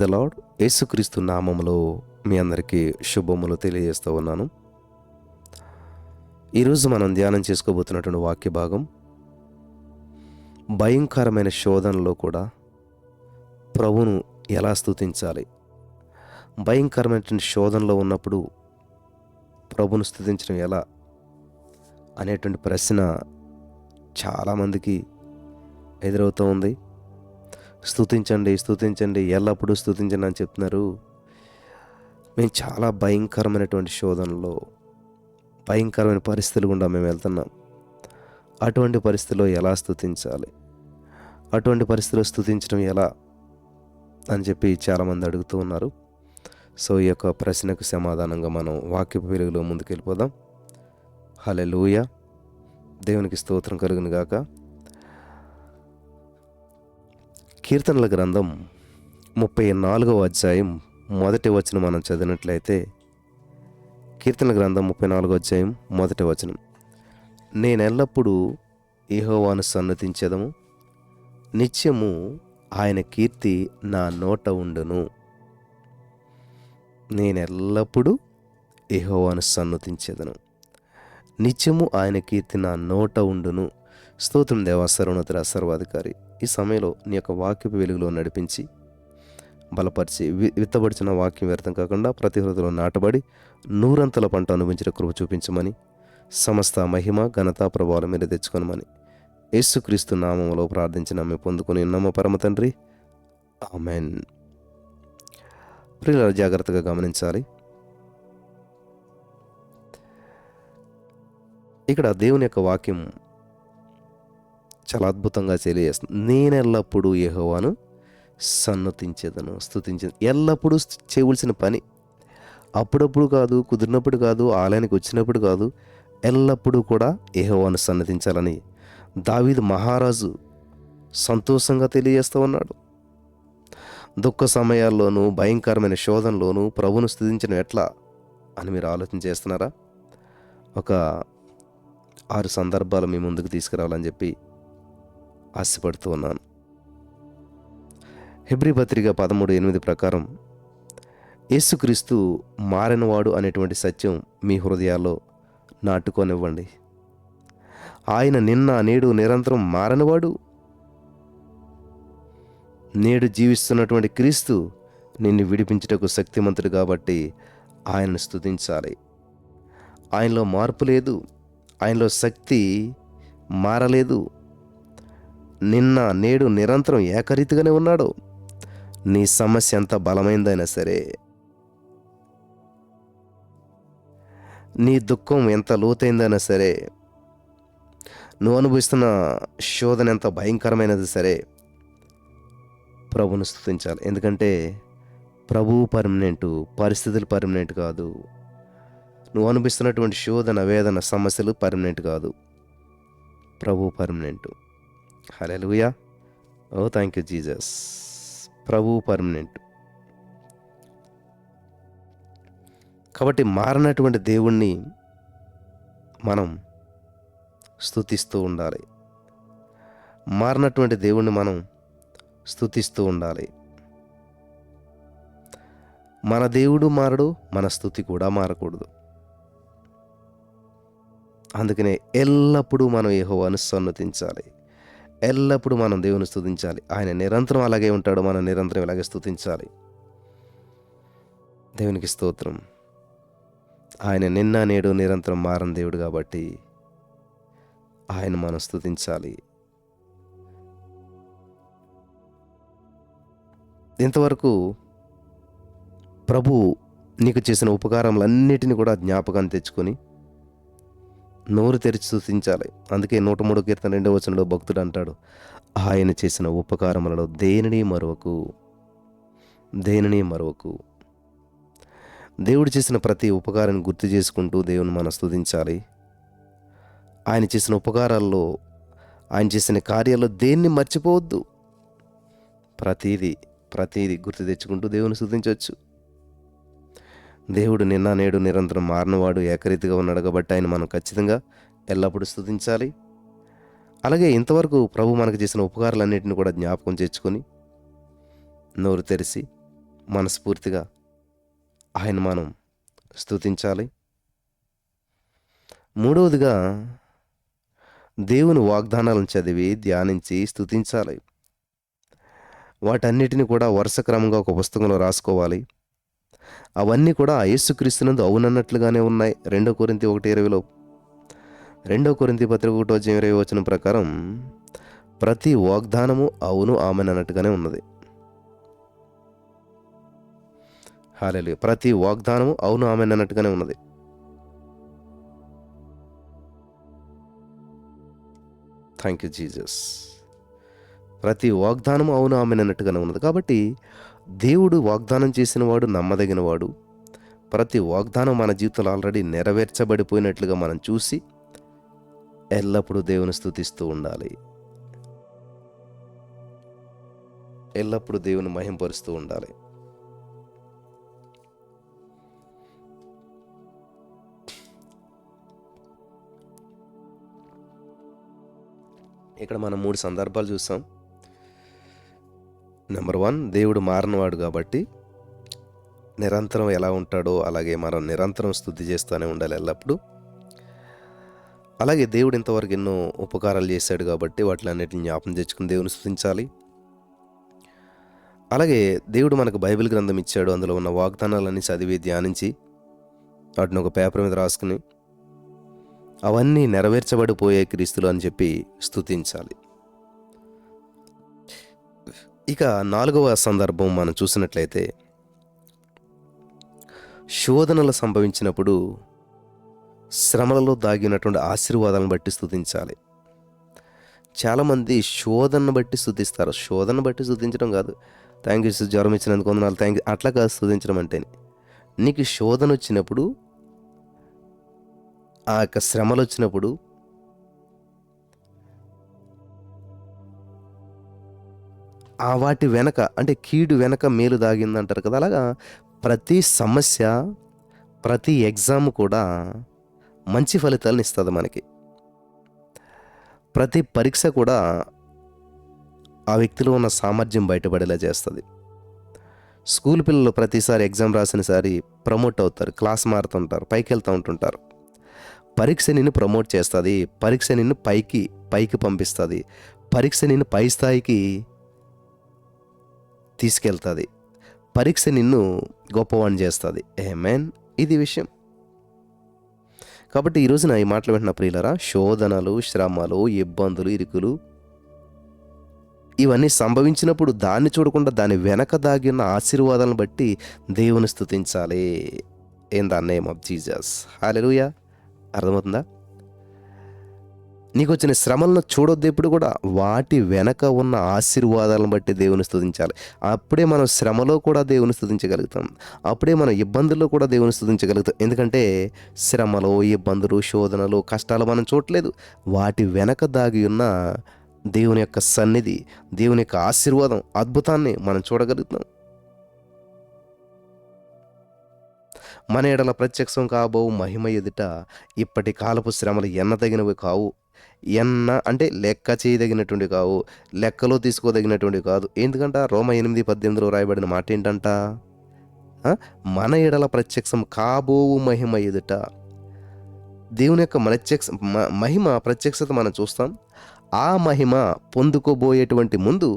The lord. యేసుక్రీస్తు నామములో మీ అందరికీ శుభములు తెలియజేస్తూ ఉన్నాను. ఈరోజు మనం ధ్యానం చేసుకోబోతున్నటువంటి వాక్య భాగం, భయంకరమైన శోధనలో కూడా ప్రభువును ఎలా స్తుతించాలి, భయంకరమైనటువంటి శోధనలో ఉన్నప్పుడు ప్రభువును స్తుతించడం ఎలా అనేటువంటి ప్రశ్న చాలామందికి ఎదురవుతూ ఉంది. స్తుతించండి, స్తుతించండి, ఎల్లప్పుడూ స్తుతించండి అని చెప్తున్నారు. మేము చాలా భయంకరమైనటువంటి శోధనలో, భయంకరమైన పరిస్థితులు గుండా మేము వెళ్తున్నాం. అటువంటి పరిస్థితిలో ఎలా స్తుతించాలి, అటువంటి పరిస్థితిలో స్తుతించడం ఎలా అని చెప్పి చాలామంది అడుగుతూ ఉన్నారు. సో ఈ యొక్క ప్రశ్నకు సమాధానంగా మనం వాక్యపు వెలుగులో ముందుకెళ్ళిపోదాం. హల్లెలూయా, దేవునికి స్తోత్రం కలుగును గాక. కీర్తనల గ్రంథం 34వ అధ్యాయం మొదటి వచనం మనం చదివినట్లయితే, కీర్తనల గ్రంథం 34వ అధ్యాయం మొదటి వచనం, నేనెల్లప్పుడూ యెహోవాను సన్నతించెదము, నిత్యము ఆయన కీర్తి నా నోట ఉండును. నేనెల్లప్పుడూ యెహోవాను సన్నతించెదను, నిత్యము ఆయన కీర్తి నా నోట ఉండును. స్తోత్రం దేవా, సర్వోన్నతుడా, సర్వాధికారి. ఈ సమయంలో నీ యొక్క వాక్యపు వెలుగులో నడిపించి బలపరిచి విత్తబడిచిన వాక్యం వ్యర్థం కాకుండా ప్రతి హృదయంలో నాటబడి నూరంతల పంట అనుభవించిన కృప చూపించమని, సమస్త మహిమ ఘనత ప్రభావాల మీద తెచ్చుకొనమని యేసుక్రీస్తు నామములో ప్రార్థించిన మేము పొందుకొని ఉన్నాము పరమ తండ్రి, ఆమెన్. ప్రియులారా, జాగ్రత్తగా గమనించాలి. ఇక్కడ దేవుని యొక్క వాక్యం చాలా అద్భుతంగా తెలియజేస్తుంది. నేనెల్లప్పుడూ యెహోవాను సన్నతించెదను, స్తుతించెదను. ఎల్లప్పుడూ చేయవలసిన పని, అప్పుడప్పుడు కాదు, కుదిరినప్పుడు కాదు, ఆలయానికి వచ్చినప్పుడు కాదు, ఎల్లప్పుడూ కూడా యెహోవాను సన్నతించాలని దావీదు మహారాజు సంతోషంగా తెలియజేస్తూ ఉన్నాడు. దుఃఖ సమయాల్లోనూ, భయంకరమైన శోధనలోనూ ప్రభువును స్తుతించడం ఎట్లా అని మీరు ఆలోచన చేస్తున్నారా? ఒక 6 సందర్భాలు మీ ముందుకు తీసుకురావాలని చెప్పి ఆశపడుతూ ఉన్నాను. హెబ్రీ పత్రిక 13:8 ప్రకారం, యేసుక్రీస్తు మారినవాడు అనేటువంటి సత్యం మీ హృదయాల్లో నాటుకొనివ్వండి. ఆయన నిన్న నేడు నిరంతరం మారనివాడు. నేడు జీవిస్తున్నటువంటి క్రీస్తు నిన్ను విడిపించుటకు శక్తిమంతుడు కాబట్టి ఆయనను స్తుతించాలి. ఆయనలో మార్పు లేదు, ఆయనలో శక్తి మారలేదు. నిన్న నేడు నిరంతరం ఏకరీతిగానే ఉన్నాడు. నీ సమస్య ఎంత బలమైందైనా సరే, నీ దుఃఖం ఎంత లోతైందైనా సరే, నువ్వు అనుభవిస్తున్న శోధన ఎంత భయంకరమైనది సరే, ప్రభువును స్తుతించాలి. ఎందుకంటే ప్రభువు పర్మనెంటు, పరిస్థితులు పర్మనెంట్ కాదు. నువ్వు అనుభవిస్తున్నటువంటి శోధన, వేదన, సమస్యలు పర్మనెంట్ కాదు. ప్రభువు permanent. Hallelujah. Oh thank you Jesus. ప్రభువు పర్మనెంట్. కాబట్టి మారినటువంటి దేవుణ్ణి మనం స్తుతిస్తూ ఉండాలి. మారినటువంటి దేవుణ్ణి మనం స్తుతిస్తూ ఉండాలి. మన దేవుడు మారడు, మన స్తుతి కూడా మారకూడదు. అందుకనే ఎల్లప్పుడూ మనం యెహోవాను సన్నతించాలి. ఎల్లప్పుడూ మనం దేవుని స్తుతించాలి. ఆయన నిరంతరం అలాగే ఉంటాడు, మనం నిరంతరం ఇలాగే స్తుతించాలి. దేవునికి స్తోత్రం. ఆయన నిన్న నేడు నిరంతరం మారని దేవుడు కాబట్టి ఆయన మనం స్తుతించాలి. ఇంతవరకు ప్రభు నీకు చేసిన ఉపకారములన్నిటిని కూడా జ్ఞాపకాన్ని తెచ్చుకొని నోరు తెరిచి స్తుతించాలి. అందుకే 103 కీర్తన 2వ వచనంలో భక్తుడు అంటాడు, ఆయన చేసిన ఉపకారములలో దేనిని మరువకు, దేనిని మరువకు. దేవుడు చేసిన ప్రతి ఉపకారాన్ని గుర్తు చేసుకుంటూ దేవుని మనం స్తుతించాలి. ఆయన చేసిన ఉపకారాల్లో, ఆయన చేసిన కార్యాల్లో దేన్ని మర్చిపోవద్దు. ప్రతీది గుర్తు తెచ్చుకుంటూ దేవుని స్తుతించవచ్చు. దేవుడు నిన్న నేడు నిరంతరం మారినవాడు, ఏకరీతిగా ఉన్నాడు కాబట్టి ఆయన మనం ఖచ్చితంగా ఎల్లప్పుడూ స్తుతించాలి. అలాగే ఇంతవరకు ప్రభు మనకు చేసిన ఉపకారాలన్నింటినీ కూడా జ్ఞాపకం తెచ్చుకొని నోరు తెరిచి మనస్ఫూర్తిగా ఆయన మనం స్తుతించాలి. మూడవదిగా దేవుని వాగ్దానాలను చదివి ధ్యానించి స్తుతించాలి. వాటన్నిటిని కూడా వరుస క్రమంగా ఒక పుస్తకంలో రాసుకోవాలి. అవన్నీ కూడా యేసుక్రీస్తునందు అవునన్నట్లుగానే ఉన్నాయి. 2 కొరింథీ 1:20లో 2 కొరింథీ పత్రిక 1:20 ప్రకారం ప్రతి వాగ్దానము అవును ఆమెన్ అన్నట్టుగానే ఉన్నది. హల్లెలూయా. ప్రతి వాగ్దానము అవును ఆమెన్ అన్నట్టుగానే ఉన్నది. Thank you Jesus. ప్రతి వాగ్దానము అవును ఆమెన్ అన్నట్టుగానే ఉన్నది. కాబట్టి దేవుడు వాగ్దానం చేసిన వాడు నమ్మదగిన వాడు. ప్రతి వాగ్దానం మన జీవితంలో ఆల్రెడీ నెరవేర్చబడిపోయినట్లుగా మనం చూసి ఎల్లప్పుడూ దేవుని స్తుతిస్తూ ఉండాలి. ఎల్లప్పుడూ దేవుని మహింపరుస్తూ ఉండాలి. ఇక్కడ మనం 3 సందర్భాలు చూసాం. నెంబర్ 1, దేవుడు మారనివాడు కాబట్టి నిరంతరం ఎలా ఉంటాడో అలాగే మనం నిరంతరం స్తుతి చేస్తూనే ఉండాలి ఎల్లప్పుడూ. అలాగే దేవుడు ఇంతవరకు ఎన్నో ఉపకారాలు చేశాడు కాబట్టి వాటిలన్నిటిని జ్ఞాపకం తెచ్చుకుని దేవుని స్తుతించాలి. అలాగే దేవుడు మనకు బైబిల్ గ్రంథం ఇచ్చాడు. అందులో ఉన్న వాగ్దానాలన్నీ చదివి ధ్యానించి వాటిని ఒక పేపర్ మీద రాసుకుని అవన్నీ నెరవేర్చబడిపోయే క్రీస్తులు అని చెప్పి స్తుతించాలి. ఇక 4వ సందర్భం మనం చూసినట్లయితే శోధనలు సంభవించినప్పుడు శ్రమలలో దాగినటువంటి ఆశీర్వాదాలను బట్టి స్తుతించాలి. చాలామంది శోధనను బట్టి స్తుతిస్తారు. శోధనను బట్టి స్తుతించడం కాదు, థ్యాంక్ యూ జ్వరం ఇచ్చినందుకు వందనాలు థ్యాంక్ యూ, అట్లా కాదు స్తుతించడం అంటే. నీకు శోధన వచ్చినప్పుడు, ఆ యొక్క శ్రమలు వచ్చినప్పుడు ఆ వాటి వెనక అంటే కీడు వెనక మేలు దాగిందంటారు కదా, అలాగా ప్రతి సమస్య, ప్రతి ఎగ్జామ్ కూడా మంచి ఫలితాలను ఇస్తుంది మనకి. ప్రతి పరీక్ష కూడా ఆ వ్యక్తిలో ఉన్న సామర్థ్యం బయటపడేలా చేస్తుంది. స్కూల్ పిల్లలు ప్రతిసారి ఎగ్జామ్ రాసినసారి ప్రమోట్ అవుతారు, క్లాస్ మారుతుంటారు, పైకి వెళ్తూ ఉంటుంటారు. పరీక్ష నిన్ను ప్రమోట్ చేస్తుంది, పరీక్ష నిన్ను పైకి పంపిస్తుంది, పరీక్ష నిన్ను పై స్థాయికి తీసుకెళ్తుంది, పరీక్ష నిన్ను గొప్పవాణ్ణి చేస్తుంది. ఆమేన్. ఇది విషయం. కాబట్టి ఈ రోజున ఈ మాటలు వింటున్న ప్రియులారా, శోధనలు, శ్రమలు, ఇబ్బందులు, ఇరుకులు ఇవన్నీ సంభవించినప్పుడు దాన్ని చూడకుండా దాని వెనక దాగి ఉన్న ఆశీర్వాదాలను బట్టి దేవుని స్తుతించాలి. In the name of Jesus. Hallelujah. అర్థమవుతుందా? నీకు వచ్చిన శ్రమలను చూడొద్దు ఎప్పుడు కూడా, వాటి వెనక ఉన్న ఆశీర్వాదాలను బట్టి దేవుని స్తుతించాలి. అప్పుడే మనం శ్రమలో కూడా దేవుని స్తుతించగలుగుతాం, అప్పుడే మనం ఇబ్బందుల్లో కూడా దేవుని స్తుతించగలుగుతాం. ఎందుకంటే శ్రమలు, ఇబ్బందులు, శోధనలు, కష్టాలు మనం చూడలేదు, వాటి వెనక దాగి ఉన్న దేవుని యొక్క సన్నిధి, దేవుని యొక్క ఆశీర్వాదం, అద్భుతాన్ని మనం చూడగలుగుతాం. మన ఎడల ప్రత్యక్షం కాబో మహిమ ఎదుట ఇప్పటి కాలపు శ్రమలు ఎన్నదగినవి కావు. అంటే లెక్క చేయదగినటువంటి కావు, లెక్కలో తీసుకోదగినటువంటి కాదు. ఎందుకంటే రోమా 8:18 రాయబడిన మాట ఏంటంట, మన ఎడల ప్రత్యక్షం కాబోవు మహిమ ఎదుట. దేవుని యొక్క మహిమ ప్రత్యక్షత మనం చూస్తాం. ఆ మహిమ పొందుకోబోయేటువంటి ముందు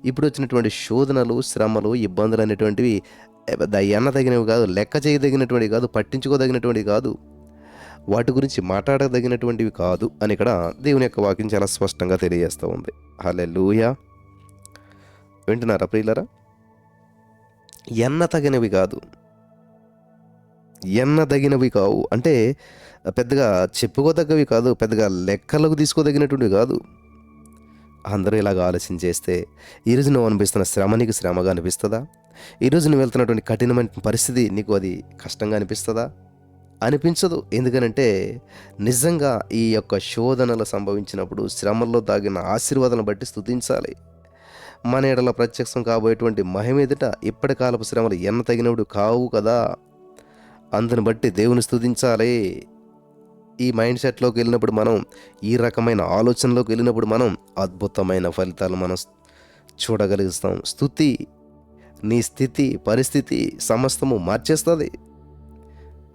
ఇప్పుడు వచ్చినటువంటి శోధనలు, శ్రమలు, ఇబ్బందులు అనేటువంటివి ఎన్నదగినవి కాదు, లెక్క చేయదగినటువంటివి కాదు, పట్టించుకోదగినటువంటివి కాదు, వాటి గురించి మాట్లాడదగినటువంటివి కాదు అని ఇక్కడ దేవుని యొక్క వాక్యం చాలా స్పష్టంగా తెలియజేస్తూ ఉంది. హల్లెలూయా. వింటున్నారా ప్రియులారా? ఎన్నదగినవి కావు అంటే పెద్దగా చెప్పుకోదగ్గవి కాదు, పెద్దగా లెక్కలకు తీసుకోదగినటువంటివి కాదు. అందరూ ఇలాగ ఆలోచన చేస్తే ఈరోజు నువ్వు అనిపిస్తున్న శ్రమ నీకు శ్రమగా అనిపిస్తుందా? ఈరోజు నువ్వు వెళ్తున్నటువంటి కఠినమైన పరిస్థితి నీకు అది కష్టంగా అనిపిస్తుందా? అనిపించదు. ఎందుకనంటే నిజంగా ఈ యొక్క శోధనలు సంభవించినప్పుడు శ్రమల్లో దాగిన ఆశీర్వాదాలను బట్టి స్తుతించాలి. మన ఎడల ప్రత్యక్షం కాబోయేటువంటి మహిమ ఎదుట ఇప్పటి కాలపు శ్రమలు ఎన్న తగినప్పుడు కావు కదా, అందుని బట్టి దేవుని స్తుతించాలి. ఈ మైండ్ సెట్లోకి వెళ్ళినప్పుడు, మనం ఈ రకమైన ఆలోచనలోకి వెళ్ళినప్పుడు మనం అద్భుతమైన ఫలితాలు మనం చూడగలుగుతాం. స్తుతి నీ స్థితి పరిస్థితి సమస్తము మార్చేస్తుంది.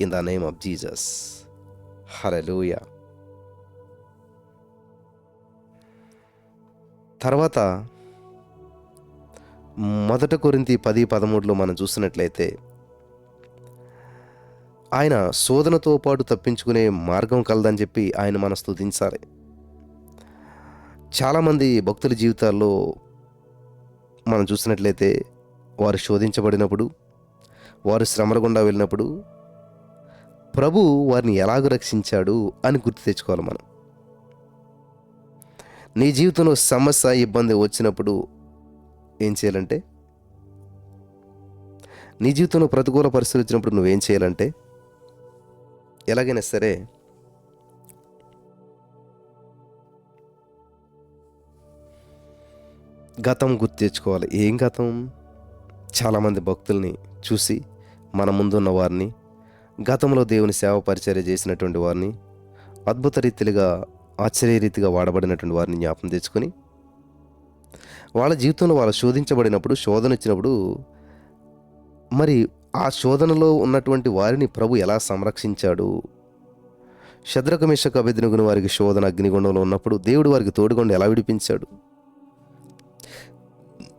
In the name of Jesus. Hallelujah. తర్వాత 1 కొరింథీ 10:13 మనం చూసినట్లయితే, ఆయన శోధనతో పాటు తప్పించుకునే మార్గం కలదని చెప్పి ఆయన మనం స్తుతించాలి. చాలామంది భక్తుల జీవితాల్లో మనం చూసినట్లయితే, వారు శోధించబడినప్పుడు, వారు శ్రమల గుండా వెళ్ళినప్పుడు ప్రభు వారిని ఎలాగ రక్షించాడు అని గుర్తు తెచ్చుకోవాలి మనం. నీ జీవితంలో సమస్య ఇబ్బంది వచ్చినప్పుడు ఏం చేయాలంటే, నీ జీవితంలో ప్రతికూల పరిస్థితులు వచ్చినప్పుడు నువ్వేం చేయాలంటే, ఎలాగైనా సరే గతం గుర్తు తెచ్చుకోవాలి. ఏం గతం? చాలామంది భక్తుల్ని చూసి, మన ముందున్న వారిని, గతంలో దేవుని సేవ పరిచర్య చేసినటువంటి వారిని, అద్భుత రీతిగా ఆశ్చర్యరీతిగా వాడబడినటువంటి వారిని జ్ఞాపకం తెచ్చుకొని, వాళ్ళ జీవితంలో వాళ్ళు శోధించబడినప్పుడు, శోధన వచ్చినప్పుడు మరి ఆ శోధనలో ఉన్నటువంటి వారిని ప్రభు ఎలా సంరక్షించాడు. శద్రకు మేషకు అబేద్నెగోను వారికి శోధన అగ్నిగుండంలో ఉన్నప్పుడు దేవుడు వారికి తోడుగుండి ఎలా విడిపించాడు.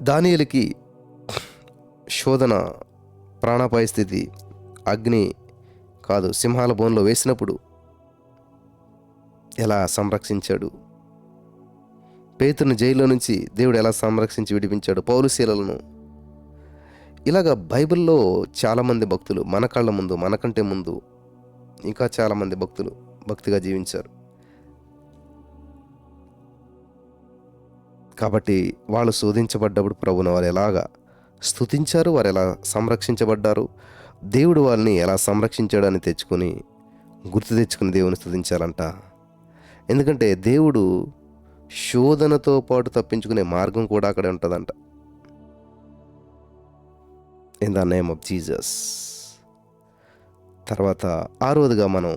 దానియేలుకి శోధన, ప్రాణాపాయ స్థితి, అగ్ని కాదు సింహాల బోన్లో వేసినప్పుడు ఎలా సంరక్షించాడు. పేతురుని జైల్లో నుంచి దేవుడు ఎలా సంరక్షించి విడిపించాడు. పౌలు శీలలను. ఇలాగా బైబిల్లో చాలామంది భక్తులు మన కళ్ళ ముందు, మనకంటే ముందు ఇంకా చాలామంది భక్తులు భక్తిగా జీవించారు. కాబట్టి వాళ్ళు శోధించబడ్డప్పుడు ప్రభువును వారు ఎలాగా స్తుతించారు, వారు ఎలా సంరక్షించబడ్డారు, దేవుడు వాళ్ళని ఎలా సంరక్షించాడని తెచ్చుకొని గుర్తు తెచ్చుకుని దేవుని స్తుతించాలంట. ఎందుకంటే దేవుడు శోధనతో పాటు తప్పించుకునే మార్గం కూడా అక్కడే ఉంటుందంట. In the name of Jesus. తర్వాత 6వదిగా మనం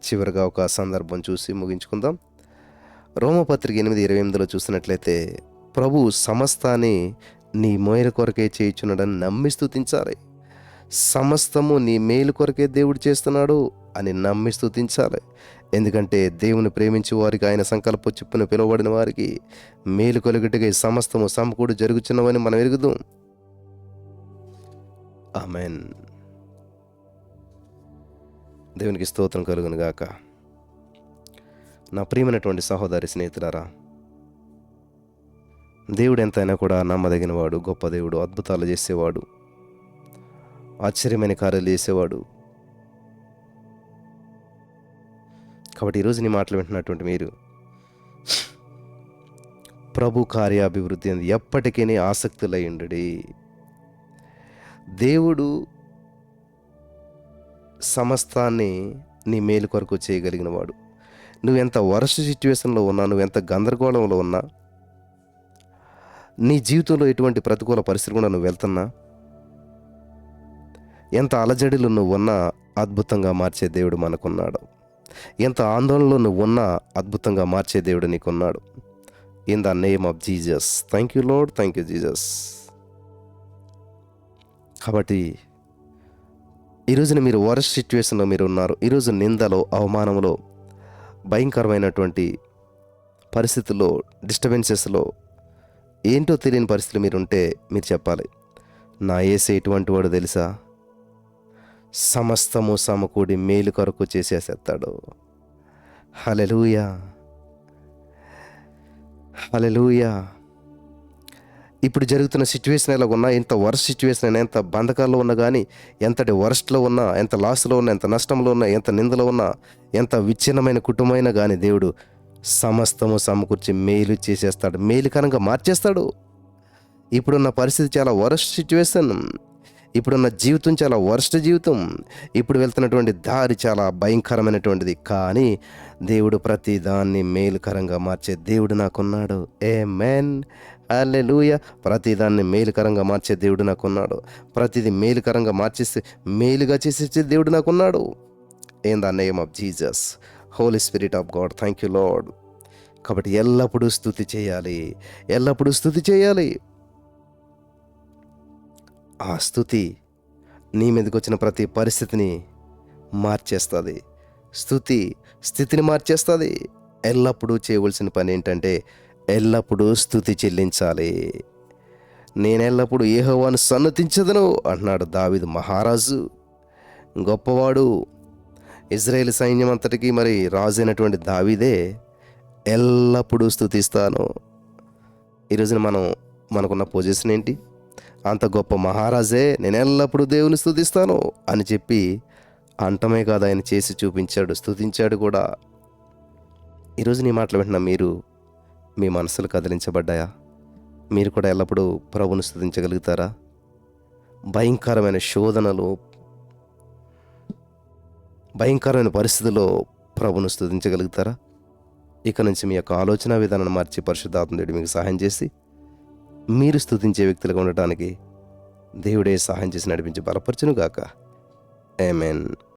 చివరిగా ఒక సందర్భం చూసి ముగించుకుందాం. రోమపత్రిక 8:28 చూసినట్లయితే, ప్రభు సమస్తాన్ని నీ మేలు కొరకే చేయుచున్నాడని నమ్మి స్తుతించాలి. సమస్తము నీ మేలు కొరకే దేవుడు చేస్తున్నాడు అని నమ్మి స్తుతించాలి. ఎందుకంటే దేవుని ప్రేమించి వారికి ఆయన సంకల్ప చొప్పున పిలువబడిన వారికి మేలు కలుగుటగా సమస్తము సమకూడి జరుగుచున్నవని మనం ఎరుగుదాం. ఆమేన్. దేవునికి స్తోత్రం కలుగును గాక. నా ప్రియమైనటువంటి సహోదరి స్నేహితులారా, దేవుడు ఎంతైనా కూడా నమ్మదగినవాడు, గొప్ప దేవుడు, అద్భుతాలు చేసేవాడు, ఆశ్చర్యమైన కార్యాలు చేసేవాడు. కాబట్టి ఈరోజు నీ మాటలు వింటున్నటువంటి మీరు ప్రభు కార్యాభివృద్ధి అంది ఎప్పటికీ ఆసక్తులై ఉండడి. దేవుడు సమస్తాన్ని నీ మేలు కొరకు చేయగలిగిన వాడు. నువ్వెంత వరస్ట్ సిచ్యువేషన్లో ఉన్నా, నువ్వెంత గందరగోళంలో ఉన్నా, నీ జీవితంలో ఎటువంటి ప్రతికూల పరిస్థితి కూడా నువ్వు వెళ్తున్నా, ఎంత అలజడిలో నువ్వు ఉన్నా అద్భుతంగా మార్చే దేవుడు మనకున్నాడు. ఎంత ఆందోళనలో నువ్వు ఉన్నా అద్భుతంగా మార్చే దేవుడు నీకున్నాడు. In the name of Jesus. Thank you Lord, thank you Jesus. కాబట్టి ఈరోజున మీరు వరస్ట్ సిచ్యువేషన్లో మీరు ఉన్నారు. ఈరోజు నిందలో, అవమానంలో, భయంకరమైనటువంటి పరిస్థితుల్లో, డిస్టర్బెన్సెస్లో, ఏంటో తెలియని పరిస్థితులు మీరు ఉంటే మీరు చెప్పాలి, నా యేసు ఎటువంటి వాడు తెలుసా, సమస్తము సమకూడి మేలు కొరకు చేసేస్తాడు. హల్లెలూయా, హల్లెలూయా. ఇప్పుడు జరుగుతున్న సిచ్యువేషన్ ఎలా ఉన్నా, ఎంత వర్స్ట్ సిచ్యువేషన్ అయినా, ఎంత బంధకాల్లో ఉన్నా కానీ, ఎంతటి వర్స్ట్లో ఉన్నా, ఎంత లాస్లో ఉన్నా, ఎంత నష్టంలో ఉన్నా, ఎంత నిందలో ఉన్నా, ఎంత విచ్ఛిన్నమైన కుటుంబమైనా కానీ దేవుడు సమస్తము సమకూర్చి మేలు చేసేస్తాడు, మేలుకరంగా మార్చేస్తాడు. ఇప్పుడున్న పరిస్థితి చాలా వరస్ట్ సిచ్యువేషన్, ఇప్పుడున్న జీవితం చాలా వరస్ట్ జీవితం, ఇప్పుడు వెళ్తున్నటువంటి దారి చాలా భయంకరమైనటువంటిది. కానీ దేవుడు ప్రతి దాన్ని మేలుకరంగా మార్చే దేవుడు నాకున్నాడు. ఆమేన్, హల్లెలూయా. ప్రతిదాన్ని మేలుకరంగా మార్చే దేవుడు నాకున్నాడు. ప్రతిదీ మేలుకరంగా మార్చేసి మేలుగా చేసే దేవుడు నాకున్నాడు. In the name of Jesus. Holy Spirit of God, thank you Lord. కాబట్టి ఎల్లప్పుడూ స్తుతి చేయాలి, ఎల్లప్పుడూ స్తుతి చేయాలి. ఆ స్తుతి నీ మీదకి వచ్చిన ప్రతి పరిస్థితిని మార్చేస్తుంది. స్తుతి స్థితిని మార్చేస్తుంది. ఎల్లప్పుడూ చేయవలసిన పని ఏంటంటే ఎల్లప్పుడూ స్తుతి చెల్లించాలి. నేనెల్లప్పుడూ యెహోవాను సన్నతించెదను అంటున్నాడు దావీదు మహారాజు. గొప్పవాడు. ఇజ్రాయేల్ సైన్యం అంతటికీ మరి రాజు అయినటువంటి దావీదే ఎల్లప్పుడూ స్తుతిస్తాను. ఈరోజున మనకున్న పొజిషన్ ఏంటి? అంత గొప్ప మహారాజే నేను ఎల్లప్పుడూ దేవుని స్తుతిస్తాను అని చెప్పి అంటమే కాదు, ఆయన చేసి చూపించాడు, స్తుతించాడు కూడా. ఈరోజు నీ మాటలు వింటున్న మీరు, మీ మనసులు కదిలించబడ్డాయా? మీరు కూడా ఎల్లప్పుడూ ప్రభువును స్తుతించగలుగుతారా? భయంకరమైన శోధనలు, భయంకరమైన పరిస్థితుల్లో ప్రభువును స్తుతించగలుగుతారా? ఇక నుంచి మీ యొక్క ఆలోచన విధానాన్ని మార్చి పరిశుద్ధాత్ముడు మీకు సహాయం చేసి మీరు స్తుతించే వ్యక్తులుగా ఉండటానికి దేవుడే సహాయం చేసి నడిపించి బలపరచును గాక. ఆమేన్.